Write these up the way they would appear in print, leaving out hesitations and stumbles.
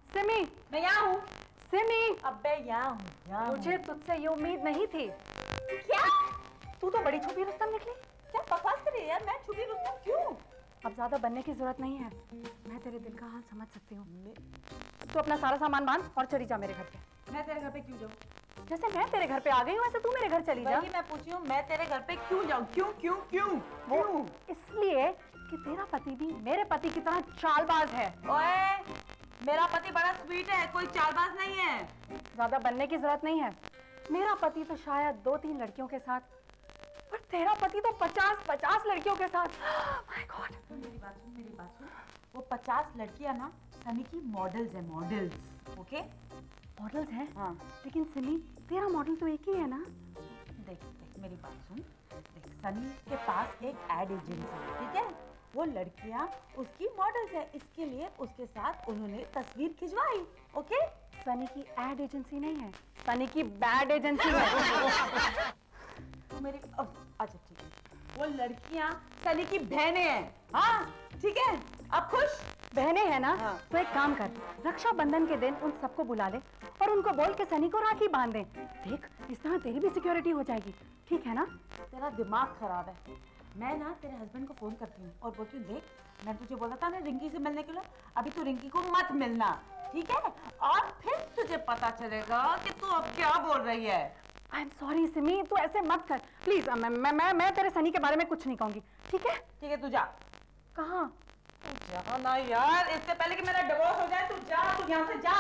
सिमी, मैं यहाँ हूँ। सिमी, अबे यहाँ हूँ। मुझे तुझसे ये उम्मीद नहीं थी। क्या? तू तो बड़ी छुपी रुस्तम निकली। क्या बकवास कर रही है यार? मैं छुपी रुस्तम क्यों? अब ज्यादा बनने की जरूरत नहीं है। मैं तेरे दिल का हाल समझ सकती हूँ। तू अपना सारा सामान बांध और चली जा मेरे घर पे। मैं तेरे घर पे क्यों जाऊँ? जैसे मैं तेरे घर पे आ गई हूँ वैसे तू मेरे घर चली जा। वही मैं पूछी हूँ, मैं तेरे घर पे क्यों जाऊँ? क्यों क्यों क्यों वो क्यों? इसलिए कि तेरा पति भी मेरे पति की तरह चालबाज है। ओए, मेरा पति बड़ा स्वीट है, कोई चालबाज नहीं है। ज्यादा बनने की जरूरत नहीं है। मेरा पति तो शायद 2-3 लड़कियों के साथ, पर तेरा पति तो 50-50 लड़कियों के साथ। My God. मेरी बात सुन, मेरी बात सुन। वो 50 लड़कियां ना सनी की मॉडल्स है, मॉडल्स। ओके, मॉडल्स हैं। हाँ। लेकिन सिमी, तेरा मॉडल तो एक ही है ना। देख देख मेरी बात सुन। देख, सनी के पास एक एड एजेंसी है, ठीक है? वो लड़कियां उसकी मॉडल्स है, इसके लिए उसके साथ उन्होंने तस्वीर खिंचवाई। ओके? सनी की एड एजेंसी नहीं है, सनी की बैड एजेंसी है। तो मेरी अच्छा ठीक है, वो लड़कियां सनी की बहनें हैं। हाँ ठीक है, अब खुश? बहनें हैं ना? हाँ। तो एक काम कर, रक्षाबंधन के दिन उन सबको बुला ले और उनको बोल के सनी को राखी बांध दे। देख, इस तरह तेरी भी सिक्योरिटी हो जाएगी, ठीक है ना? तेरा दिमाग खराब है। मैं ना तेरे हस्बैंड को फोन करती हूँ और बोलती हूँ, देख मैं तुझे बोला था ना रिंकी से मिलने के लिए, अभी तू रिंकी को मत मिलना, ठीक है? और फिर तुझे पता चलेगा कि तू अब क्या बोल रही है। आई एम सॉरी सिमी, तू ऐसे मत कर प्लीज। मैं तेरे सनी के बारे में कुछ नहीं कहूंगी, ठीक है? ठीक है, तू जा। कहाँ? जा ना यार, इससे पहले कि मेरा डिवोर्स हो जाए, तू जा, तू यहाँ से जा।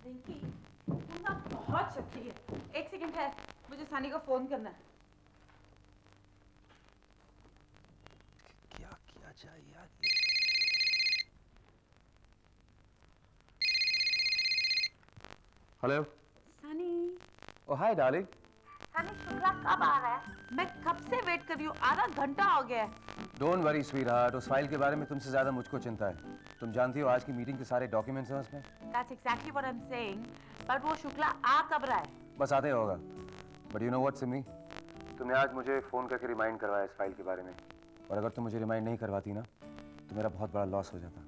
रिंकी, तू ना बहुत शक्ति है। एक सेकंड है, मुझे सनी को फोन करना है। क्या किया जाए यार? हेलो। सनी। ओ हाय डार्लिंग। सनी, शुक्ला कब आ रहा है? मैं कब से वेट कर रही हूँ, आधा घंटा हो गया है। डोंट वरी स्वीटहार्ट, उस फाइल के बारे में तुमसे ज्यादा मुझको चिंता है। तुम जानती हो आज की मीटिंग के सारे डॉक्यूमेंट्स हैं उसमें। That's exactly what I'm saying. But वो शुक्ला आ कब रहा है? बस आते होगा। But you know what Simi, तुमने आज मुझे फोन करके रिमाइंड करवाया इस फाइल के बारे में, और अगर तुम मुझे रिमाइंड नहीं करवाती ना तो मेरा बहुत बड़ा लॉस हो जाता।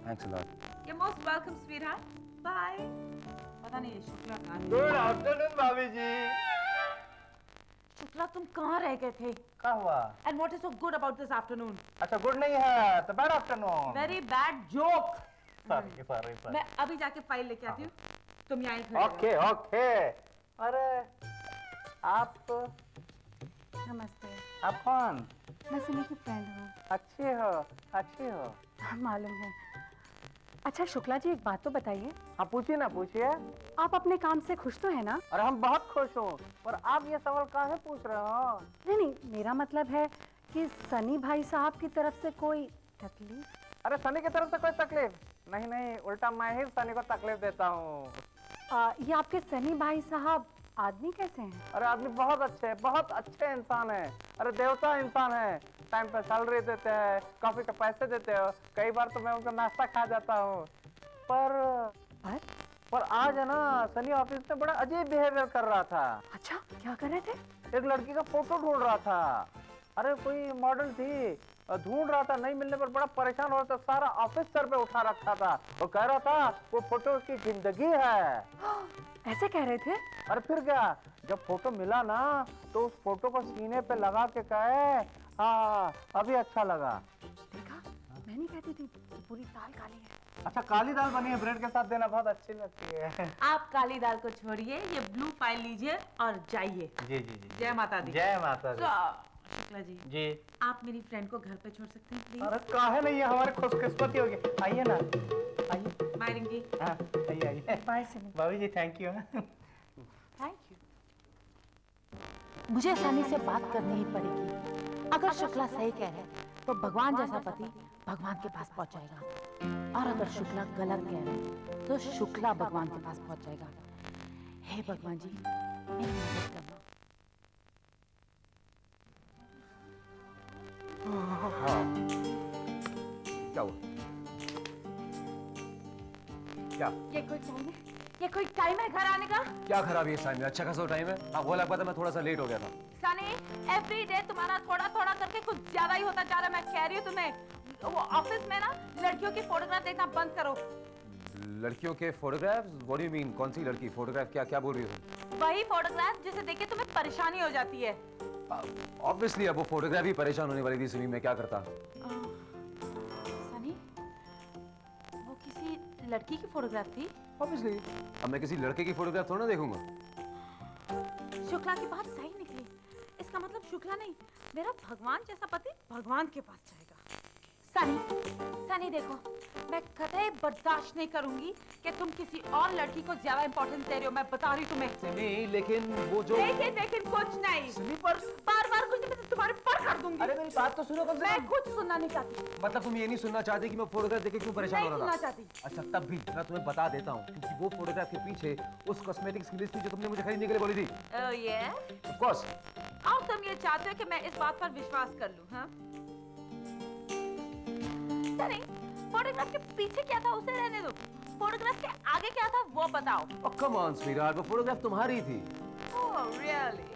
Thanks a lot. You're most welcome, sweetheart. Bye. पता नहीं ये शुक्ला कहाँ है? गुड आफ्टरनून भाभी जी। शुक्ला, तुम कहाँ रह गए थे? क्या हुआ? And what is so good about this afternoon? अच्छा गुड नहीं है तो bad afternoon. Very bad joke. Sorry sorry sorry. मैं अभी जाके फाइल लेके आती हूँ। तुम यहाँ ही खड़े ओके ओके। अरे आप नमस्ते। आप कौन? मैं सनी की फ्रेंड हूँ। अच्छी हो, अच्छी हो। मालूम है। अच्छा शुक्ला जी, एक बात तो बताइए, हाँ पूछिए ना, पूछिए। आप अपने काम से खुश तो है ना? अरे हम बहुत खुश हो, पर आप ये सवाल काहे पूछ रहे हो? नहीं नहीं, मेरा मतलब है कि सनी भाई साहब की तरफ से कोई तकलीफ? अरे सनी की तरफ से कोई तकलीफ नहीं, नहीं उल्टा मैं ही सनी को तकलीफ देता हूँ। ये आपके सनी भाई साहब आदमी कैसे हैं? अरे आदमी बहुत अच्छे, बहुत अच्छे इंसान है। अरे देवता इंसान है। टाइम पे सैलरी देते हैं, कॉफी के पैसे देते हो, कई बार तो मैं उनका नाश्ता खा जाता हूँ। पर आज है ना, सनी ऑफिस में बड़ा अजीब बिहेवियर कर रहा था। अच्छा, क्या कर रहे थे? एक लड़की का फोटो ढूंढ रहा था। अरे कोई मॉडल थी, ढूंढ रहा था, नहीं मिलने पर बड़ा परेशान हो रहा था, सारा ऑफिस सर पे उठा रखा था। वो कह रहा था वो फोटो उसकी जिंदगी है। ऐसे कह रहे थे? अरे फिर क्या, जब फोटो मिला ना तो उस फोटो को सीने पे लगा के कहे, हाँ अभी अच्छा लगा। देखा, मैं नहीं कहती थी कि पूरी दाल काली है। अच्छा काली दाल बनी है, ब्रेड के साथ देना बहुत अच्छी लगती है। आप काली दाल को छोड़िए, ये ब्लू फाइल लीजिए और जाइए। जी जी जी। जय माता दी। जय माता दी। शुक्ला जी, जी। आप मेरी फ्रेंड को घर पे छोड़ सकते हैं प्लीज? अरे काहे नहीं है, हमारी खुशकिस्मती होगी। आइए ना, आइए। बाय रिंकी। हाँ आइए आइए। बाय सनी। भाभी जी थैंक यू। Thank you. मुझे सनी से बात करनी ही पड़ेगी। अगर शुक्ला सही कह रहे हैं तो भगवान जैसा पति भगवान के पास पहुंच जाएगा, और अगर शुक्ला गलत कह रहे हैं तो शुक्ला भगवान के पास पहुंच जाएगा। हे भगवान जी, मेरी मदद करना। क्या हुआ? क्या ये कोई टाइम है? ये कोई टाइम है घर आने का? क्या खराबी है इस टाइम में? अच्छा खासा टाइम है। आपको लग पाता मैं थोड़ा सा लेट हो गया था। सनी, एवरी डे तुम्हारा थोड़ा थोड़ा करके कुछ ज्यादा ही होता जा रहा है। मैं कह रही हूँ तुम्हें, वो ऑफिस में ना लड़कियों की फोटोग्राफ देखना बंद करो। लड़कियों के photographs? What do you mean? कौन सी लड़की? फोटोग्राफ क्या क्या बोल रही हो तुम? वही फोटोग्राफ जिसे देख के तुम्हें परेशानी हो जाती है। ऑब्वियसली अब वो फोटोग्राफ ही परेशान होने वाली थी सिमी, मैं क्या करता? सनी, वो किसी लड़की की फोटोग्राफ थी। ऑब्वियसली अब मैं किसी लड़के की फोटोग्राफ थोड़ा ना देखूंगा। शुक्ला की बात सही निकली। इसका मतलब शुक्ला नहीं, मेरा भगवान जैसा पति भगवान के पास जाएगा। सनी देखो, मैं कतई बर्दाश्त नहीं करूंगी कि तुम किसी और लड़की को ज्यादा इंपॉर्टेंस दे रहे हो। मैं बता रही तुम्हें। सिमी लेकिन वो जो लेकिन कुछ नहीं। सिमी पर बार कुछ नहीं, मैं तुम्हारे पर कर दूंगी। अरे मेरी बात तो सुनो कम से मैं कम। कुछ सुनना नहीं चाहती। मतलब तुम ये नहीं सुनना चाहती कि मैं फोटोग्राफ देख के क्यों परेशान हो नहीं रहा था? सुनना चाहती। अच्छा तब भी मैं तुम्हें बता देता हूँ क्योंकि वो फोटोग्राफ के पीछे उस कॉस्मेटिक्स की लिस्ट थी जो तुमने मुझे खरीदने के लिए बोली थी। Oh yeah? Of course. और तुम ये चाहते हो कि मैं इस बात पर विश्वास कर लूं, हाँ? सनी, फोटोग्राफ के पीछे क्या था उसे रहने दो। फोटोग्राफ के आगे क्या था वो बताओ। Oh come on sweetheart, वो फोटोग्राफ तुम्हारी थी। Oh really?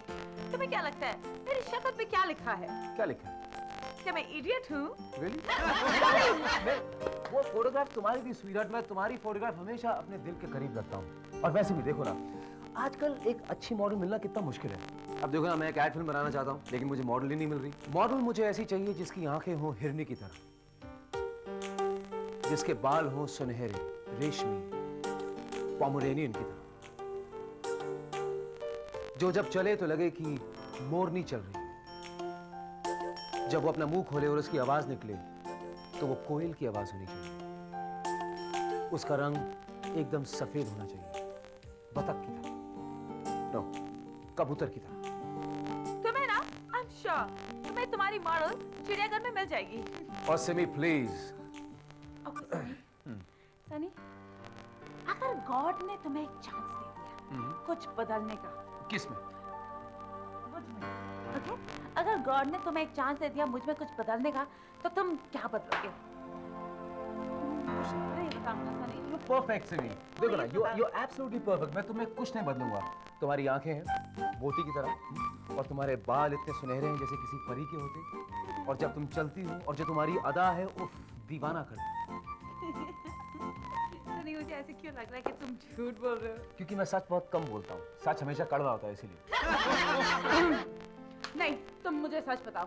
तुम्हें क्या लगता है मेरी शक्ल पे क्या लिखा है? क्या लिखा? क्या मैं इडियट हूँ? Really? वो फोटोग्राफ तुम्हारी थी स्वीटहार्ट। मैं तुम्हारी फोटोग्राफ हमेशा अपने दिल के करीब रखता हूँ। और वैसे भी देखो ना, आजकल एक अच्छी मॉडल मिलना कितना मुश्किल है। अब देखो ना, मैं एक एड फिल्म बनाना चाहता हूँ लेकिन मुझे मॉडल ही नहीं मिल रही। मॉडल मुझे ऐसी चाहिए जिसकी आंखें हों हिरनी की तरह, जिसके बाल हों सुनहरे रेशमी पोमेरेनियन की तरह, जो जब चले तो लगे कि मोरनी चल रही है, जब वो अपना मुंह खोले और उसकी आवाज निकले तो वो कोयल की आवाज होनी चाहिए, उसका रंग एकदम सफेद होना चाहिए, बतख की तरह, नो कबूतर की तरह। तुम्हें ना, I'm sure, तुम्हें तुम्हारी मॉडल चिड़ियाघर में मिल जाएगी। और सिमी प्लीज। सनी, अगर गॉड ने तुम्हें एक चांस दे दिया कुछ बदलने का, किसमें? मुझ में, ओके? अगर गॉड ने तुम्हें एक चांस दे दिया मुझ में कुछ बदलने का, तो तुम क्या बदलोगे? नहीं बताऊंगा सनी। परफेक्ट सिमी। देखो ना, यू एब्सोल्युटली परफेक्ट। मैं तुम्हें कुछ नहीं बदलूंगा। तुम्हारी आंखें हैं मोती की तरह और तुम्हारे बाल इतने सुनहरे हैं जैसे किसी परी के होते, और जब तुम चलती हो और जो तुम्हारी अदा है उफ दीवाना कर दे। सनी, मुझे ऐसे क्यों लग रहा है कि तुम झूठ बोल रहे हो? क्योंकि मैं सच बहुत कम बोलता हूँ, सच हमेशा कड़वा होता है इसीलिए। नहीं, तुम मुझे सच बताओ।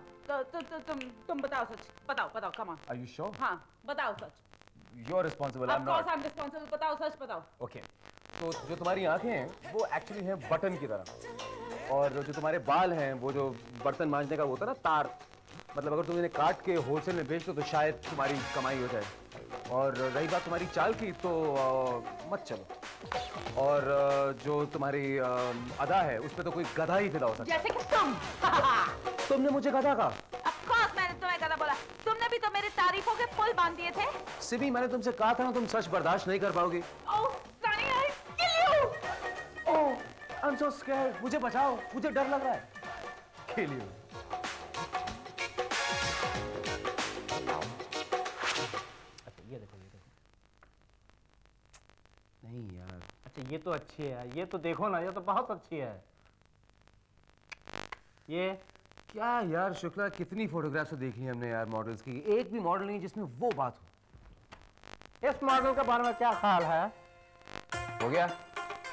तुम बताओ सच। बताओ come on. Are you sure? हाँ, बताओ सच। You're responsible. I'm Of course not. I'm responsible. बताओ सच बताओ। Okay. तो जो तुम्हारी आंखें हैं वो एक्चुअली हैं बटन की तरह, और जो तुम्हारे बाल हैं वो जो बर्तन मांजने का वो होता है ना तार, मतलब अगर तुम इन्हें काट के होलसेल में बेच दो तो शायद तुम्हारी कमाई हो जाए। और रही बात तुम्हारी चाल की तो मत चलो। और जो तुम्हारी अदा है उस पर तो कोई गधा ही फिदा हो सकता है। जैसे कि तुम। तुमने मुझे गधा कहा? Of course मैंने तुम्हें गधा बोला। तुमने भी तो मेरी तारीफों के पुल बांध दिए थे। सिमी, मैंने तुमसे कहा था ना तुम सच बर्दाश्त नहीं कर पाओगी। Oh, Sunny, I'll kill you. Oh, I'm so scared. मुझे बचाओ, मुझे डर लग रहा है। Kill you. अच्छा ये देखो। नहीं यार। अच्छा ये तो अच्छी है, ये तो देखो ना, ये तो बहुत अच्छी है। ये क्या यार शुक्ला, कितनी फोटोग्राफ्स तो देखी हमने यार मॉडल्स की, एक भी मॉडल नहीं जिसमें वो बात हो। इस मॉडल के बारे में क्या ख्याल है? हो गया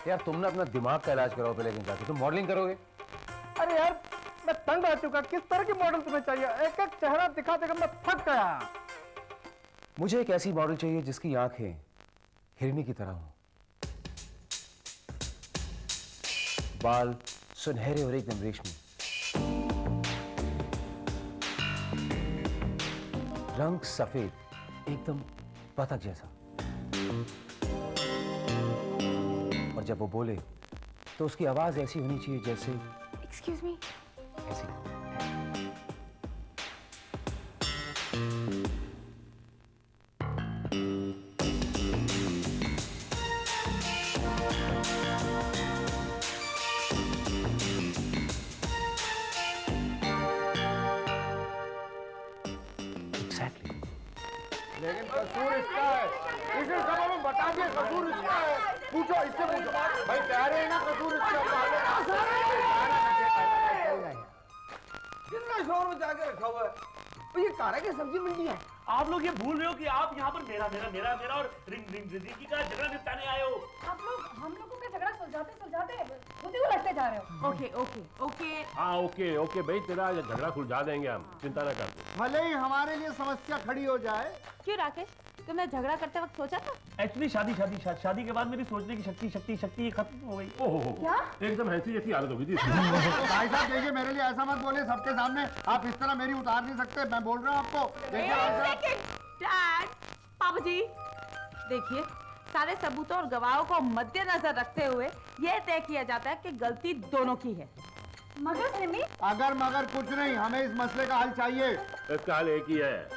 यार, तुम ना अपना दिमाग का इलाज कराओ पहले, कहीं जाके तुम मॉडलिंग करोगे। अरे यार मैं तंग आ चुका, किस तरह की मॉडल तुम्हें चाहिए? एक एक चेहरा दिखा देकर मैं थक गया। मुझे एक ऐसी मॉडल चाहिए जिसकी आंखें हिरनी की तरह हो, बाल सुनहरे और एकदम रेशमी, रंग सफेद एकदम बतख जैसा, और जब वो बोले तो उसकी आवाज ऐसी होनी चाहिए जैसे एक्सक्यूज मी, ऐसी। Exactly. लेकिन कसूर इसका है, इसे सब हमें बता दिया कसूर इसका है। पूछो, इससे पूछो भाई, कह रहे हैं ना कसूर इसका कितना शोर मचा के रखा हुआ है? ये कारा की सब्जी मंडी है, आप लोग ये भूल रहे हो कि आप यहाँ पर मेरा मेरा मेरा मेरा और रिंकी का झगड़ा निपटाने आए हो। हम लोगों का झगड़ा सुलझाते खुद ही उलझते जा रहे हो। ओके ओके ओके हाँ ओके ओके भाई, तेरा झगड़ा सुलझा देंगे हम, चिंता ना कर तू। भले ही हमारे लिए समस्या खड़ी हो जाए। क्यों राकेश, तुमने झगड़ा करते वक्त सोचा था? एक्चुअली शादी के बाद मेरी सोचने की शक्ति खत्म हो गई। ओहो क्या? एकदम ऐसी जैसी हालत हो गई थी। भाई साहब देखिए, मेरे लिए ऐसा मत बोलिए सबके सामने, आप इस तरह मेरी उतार नहीं सकते, मैं बोल रहा हूँ आपको। देखिए भाई साहब, डैड, पापा जी, देखिए सारे सबूतों और गवाहों को मद्देनजर रखते हुए यह तय किया जाता है कि गलती दोनों की है। मगर सिमी, अगर मगर कुछ नहीं, हमें इस मसले का हल चाहिए। इसका हल एक ही है,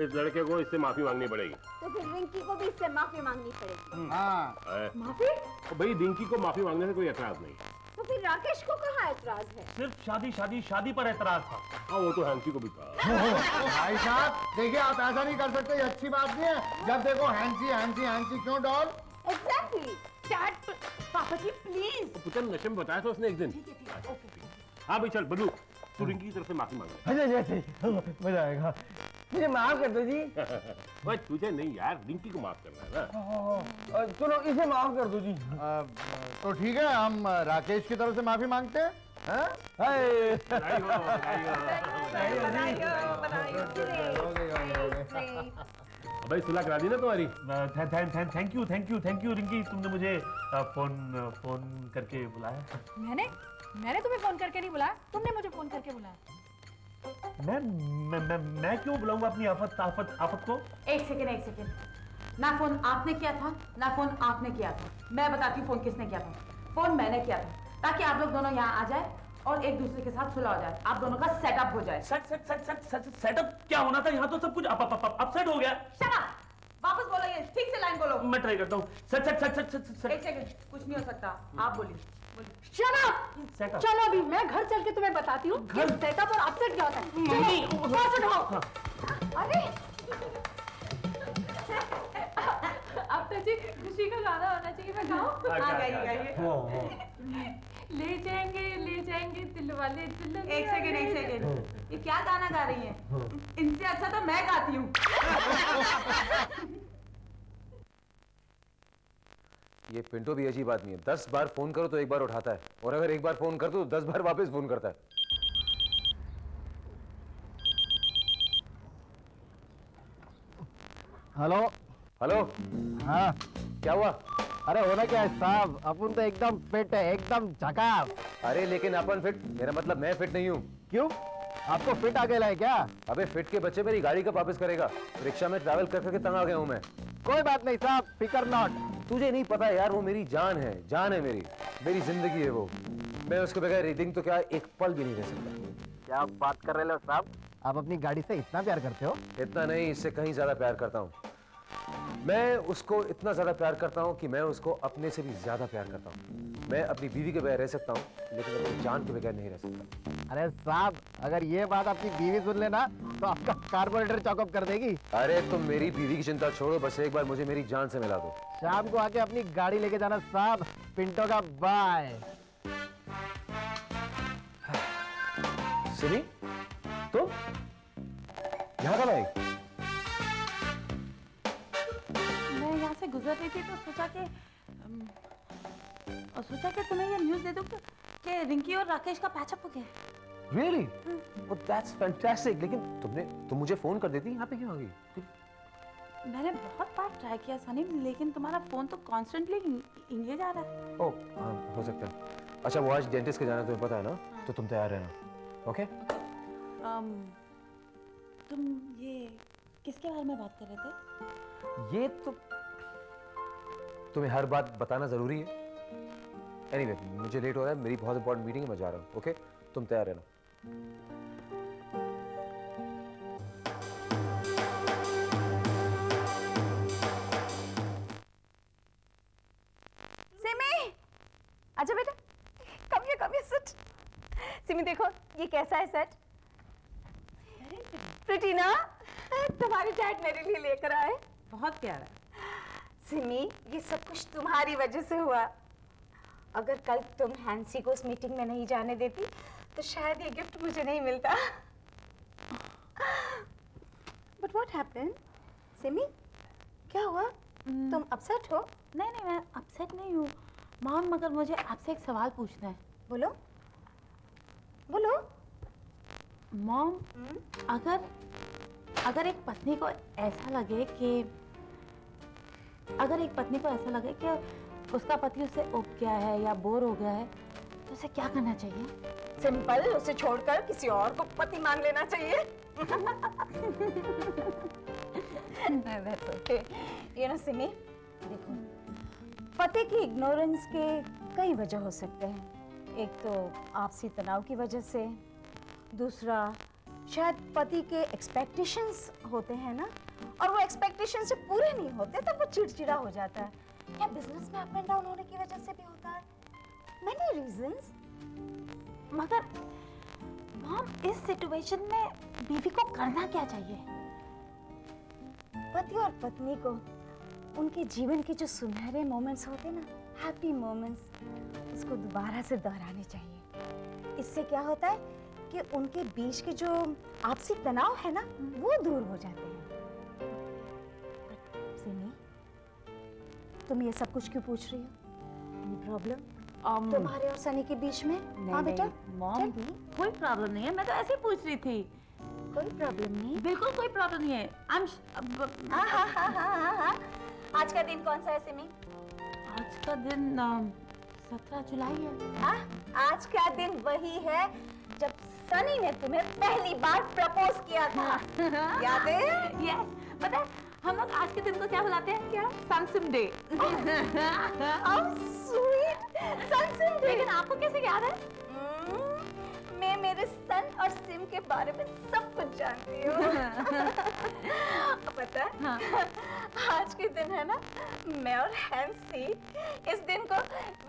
इस लड़के को इससे माफी मांगनी पड़ेगी। तो फिर रिंकी को भी इससे माफी मांगनी पड़ेगी। हाँ, माफी? तो भाई रिंकी को माफी मांगने से कोई एतराज नहीं। तो फिर राकेश को कहाँ ऐतराज है? सिर्फ शादी पर एतराज था। हाँ वो तो हैंसी को भी था। भाई साहब देखिए, आप ऐसा नहीं कर सकते, ये अच्छी बात नहीं है। जब देखो हैंसी हैंसी हैंसी, क्यों डॉल? एग्जैक्टली। डैड, पापा जी प्लीज। पुतन नशे में बताया था उसने एक दिन। हाँ भाई चल बल्लू, तू रिंकी की तरफ से माफी मांग ले। मजा आएगा। मुझे माफ कर दो जी। भाई तुझे नहीं यार, रिंकी को माफ करना है ना। चलो इसे माफ कर दो जी। तो ठीक है, हम राकेश की तरफ से माफी मांगते हैं। हाँ? बधाई हो, बधाई हो। भाई सुलह करा दी ना तुम्हारी? थैंक यू रिंकी, तुमने मुझे फोन करके बुलाया। मैंने तुम्हें फोन करके नहीं बुलाया, तुमने मुझे फोन करके बुलाया। मैं क्यों बुलाऊंगा अपनी आफत को? एक सेकेंड। ना फोन आपने किया था, ना फोन आपने किया था। मैं बताती हूँ फोन किसने किया था। फोन मैंने किया था, ताकि आप लोग दोनों यहाँ आ जाए और एक दूसरे के साथ सुलह हो जाए, आप दोनों का सेटअप हो जाए। सेटअप क्या होना था? यहाँ तो सब कुछ अपसेट हो गया। Shut up! वापस बोलो, ये ठीक से लाइन बोलो। मैं ट्राई करता हूँ। एक सेकंड, कुछ नहीं हो सकता, आप बोलिए। Shut up! Setup. चलो अभी मैं घर चल के तुम्हें बताती हूँ कि सेटअप और अपसेट क्या होता है। चलो, पास उठाओ। अरे अब तो जी खुशी का गाना होना चाहिए, मैं गाऊं? हाँ गाइए। ले जाएंगे दिल वाले दुल्हन। एक सेकंड, ये क्या गाना गा रही हैं? इनसे अच्छा तो मैं गाती हूँ। ये पिंटो भी अजीब आदमी है, 10 बार फोन करो तो एक बार उठाता है, और अगर एक बार फोन कर दो तो 10 बार वापस फोन करता है। हेलो। हेलो। हाँ, क्या हुआ? अरे होना क्या है साहब, अपन तो एकदम फिट है, एकदम झकास। अरे लेकिन अपन फिट, मेरा मतलब मैं फिट नहीं हूँ। क्यों, आपको फिट आ गया है क्या? अबे फिट के बच्चे मेरी गाड़ी कब वापस करेगा? रिक्शा में ट्रैवल कर करके तंग आ गया हूँ मैं। कोई बात नहीं साहब, फिकर नॉट। तुझे नहीं पता यार, वो मेरी जान है मेरी जिंदगी है वो। मैं उसके बगैर रीडिंग तो क्या एक पल भी नहीं रह सकता। क्या बात कर रहे हो साहब, आप अपनी गाड़ी से इतना प्यार करते हो? इतना नहीं, इससे कहीं ज्यादा प्यार करता हूँ। मैं उसको इतना ज्यादा प्यार करता हूँ कि मैं उसको अपने से भी ज्यादा प्यार करता हूँ। मैं अपनी बीवी के बगैर रह सकता हूँ, लेकिन अपनी जान के बगैर नहीं रह सकता। अरे साहब, अगर ये बात आपकी बीवी सुन लेना तो आपका कार्बोरेटर चॉकअप कर देगी। अरे तुम मेरी बीवी की चिंता छोड़ो, बस एक बार मुझे मेरी जान से मिला दो। शाम को आके अपनी गाड़ी लेके जाना साहब। पिंटो का बाय। सिमी, तुम यहाँ कब आई? मैं यहाँ से गुजर रही थी तो सोचा कि तुम्हें ये न्यूज़ दे दूँ कि रिंकी और राकेश का पैचअप हो गया। Really? Oh, that's fantastic. लेकिन तुम मुझे फोन कर देती, यहाँ पे क्यों आ गई? मैंने बहुत बार ट्राई किया सनी, लेकिन तुम्हारा फोन तो कॉन्स्टेंटली इंगेज आ रहा है। ओह, हाँ, हो सकता है। अच्छा वो आज डेंटिस्ट के जाना तुम्हें पता है ना? तो तुम तैयार रहना, ओके? तुम ये किसके बारे में बात कर रहे थे? ये तो तुम्हें हर बात बताना जरूरी है। एनीवे, मुझे लेट हो रहा है, मेरी बहुत इंपॉर्टेंट मीटिंग है, मैं जा रहा हूँ, ओके? तुम तैयार रहना। सिमी, अच्छा बेटा, कम ये सिट। सिमी देखो, ये कैसा है सेट? प्रिटी ना? तुम्हारे डैड मेरे लिए लेकर आए। बहुत प्यारा। सिमी, ये सब कुछ तुम्हारी वजह से हुआ। अगर कल तुम हैंसी को उस मीटिंग में नहीं जाने देती तो शायद ये गिफ्ट मुझे नहीं मिलता। But what happened? सिमी, क्या हुआ? तुम अपसेट हो? नहीं नहीं, मैं अपसेट नहीं हूँ मॉम, मगर मुझे आपसे एक सवाल पूछना है। बोलो, बोलो। मॉम, अगर एक पत्नी को ऐसा लगे कि उसका पति उससे उब गया है या बोर हो गया है, तो उसे क्या करना चाहिए? सिंपल, उसे छोड़कर किसी और को पति मान लेना चाहिए। That's okay. You know, Simi, देखो, पति की इग्नोरेंस के कई वजह हो सकते हैं। एक तो आपसी तनाव की वजह से, दूसरा शायद पति के एक्सपेक्टेशंस होते हैं ना, और वो एक्सपेक्टेशंस से पूरे नहीं होते तब वो चिड़चिड़ा हो जाता है, या बिजनेस में अप एंड डाउन होने की वजह से भी होता है। Many reasons. मगर मॉम, इस सिचुएशन में बीवी को करना क्या चाहिए? पति और पत्नी को उनके जीवन के जो सुनहरे मोमेंट्स होते हैं ना, हैप्पी मोमेंट्स, उसको दोबारा से दोहराने चाहिए। इससे क्या होता है कि उनके बीच के जो आपसी तनाव है ना, वो दूर हो जाते हैं। सिमी, तुम ये सब कुछ क्यों पूछ रही हो? Any problem? तुम्हारे और सनी के बीच में? हाँ बेटा, मॉम, कोई प्रॉब्लम नहीं है, मैं तो ऐसे ही पूछ रही थी। कोई प्रॉब्लम नहीं। बिल्कुल कोई प्रॉब्लम नहीं है। हाँ। आज का दिन कौन सा है सिमी? आज का दिन 17 जुलाई है। हाँ, आज का दिन वही है जब सनी ने तुम्हें पहली बार प्रपोज किया था। याद है? यस, पता है हम लोग आज के दिन को क्या बुलाते हैं? क्या? सनसिम डे। स्वीट सनसिम डे। लेकिन आपको कैसे याद है? मैं मेरे सन और सिम के बारे में सब कुछ जानती हूँ। पता है? हाँ। आज के दिन है ना, मैं और हैंसी इस दिन को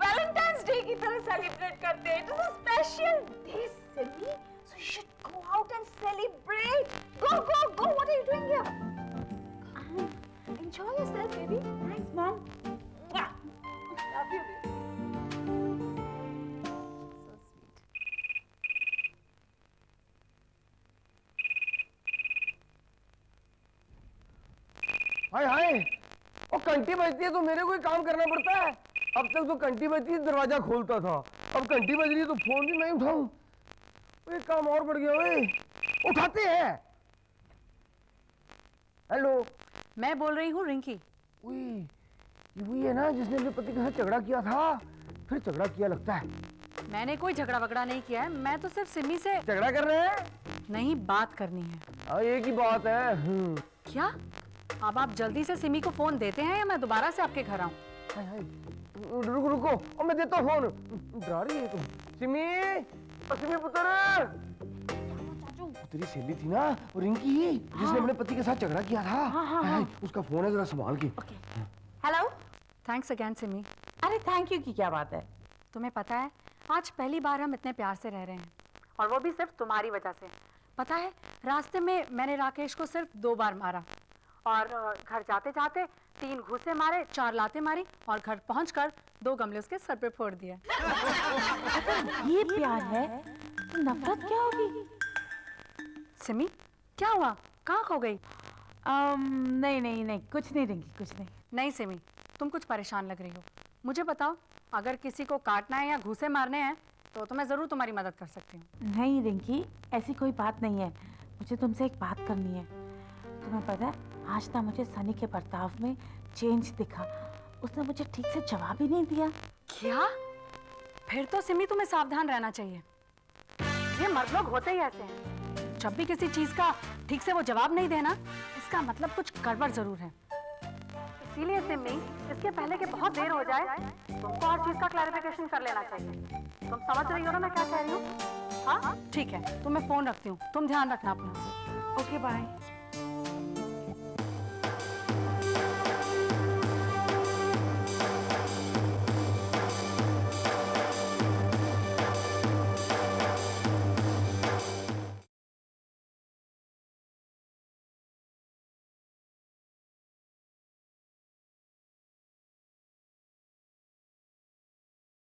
वैलेंटाइंस डे की तरह सेलिब्रेट करते हैं। It is a special day Simi, so you should go out and celebrate. Go go go, what are you doing here? Enjoy yourself baby. Thanks mom. Love you baby. Hi hi, और घंटी बजती है तो मेरे को ही काम करना पड़ता है। अब तक तो घंटी बजती है दरवाजा खोलता था, अब घंटी बज रही है तो फोन भी मैं उठाऊं। एक काम और बढ़ गया। ओए, उठाते हैं। हेलो, मैं बोल रही हूँ रिंकी। ये वही है ना जिसने अपने पति के साथ झगड़ा किया था, फिर झगड़ा किया लगता है। मैंने कोई झगड़ा वगड़ा नहीं किया है, मैं तो सिर्फ सिमी से झगड़ा कर रहे हैं? नहीं, बात करनी है। हाँ, एक ही बात है। क्या? अब आप जल्दी से सिमी को फोन देते हैं या मैं दोबारा से आपके घर आऊं? हाय हाय, रुको रुको, और मैं देता हूँ फोन। डरा रही है तुम। सिमी, सिमी पुत्र। तेरी सहेली थी ना वो रिंकी, जिसने अपने पति के साथ झगड़ा किया था। हाय, उसका फोन है, जरा संभाल के। हेलो। Thanks again Simi. अरे थैंक यू की क्या बात है? तुम्हें पता है, आज पहली बार हम इतने प्यार से रह रहे हैं, और वो भी सिर्फ तुम्हारी वजह से। पता है, रास्ते में मैंने राकेश को सिर्फ 2 बार मारा, और घर जाते जाते 3 घूंसे मारे, 4 लातें मारी, और घर पहुंचकर 2 गमले उसके सर पे फोड़ दिए। ये प्यार है तो नफरत क्या होगी? सिमी, क्या हुआ? कहाँ खो गई? नहीं नहीं नहीं, कुछ नहीं रिंकी, कुछ नहीं। नहीं सिमी, तुम कुछ परेशान लग रही हो। मुझे बताओ, अगर किसी को काटना है या घूंसे मारने हैं तो मैं जरूर तुम्हारी मदद कर सकती हूँ। नहीं रिंकी, ऐसी कोई बात नहीं है। मुझे तुमसे एक बात करनी है। तुम्हें पता है, आज ना मुझे सनी के बर्ताव में चेंज दिखा। उसने मुझे ठीक से जवाब ही नहीं दिया। क्या? फिर तो सिमी तुम्हें सावधान रहना चाहिए। ये मर्द लोग होते ही ऐसे हैं। जब भी किसी चीज का ठीक से वो जवाब नहीं देना, इसका मतलब कुछ गड़बड़ जरूर है। इसीलिए सिमी, इसके पहले कि बहुत देर हो जाए, तुमको हर चीज का क्लैरिफिकेशन कर लेना चाहिए। तुम समझ रही हो ना मैं क्या कह रही हूँ? हाँ ठीक है, तो मैं फोन रखती हूँ, तुम ध्यान रखना अपना। Okay bye.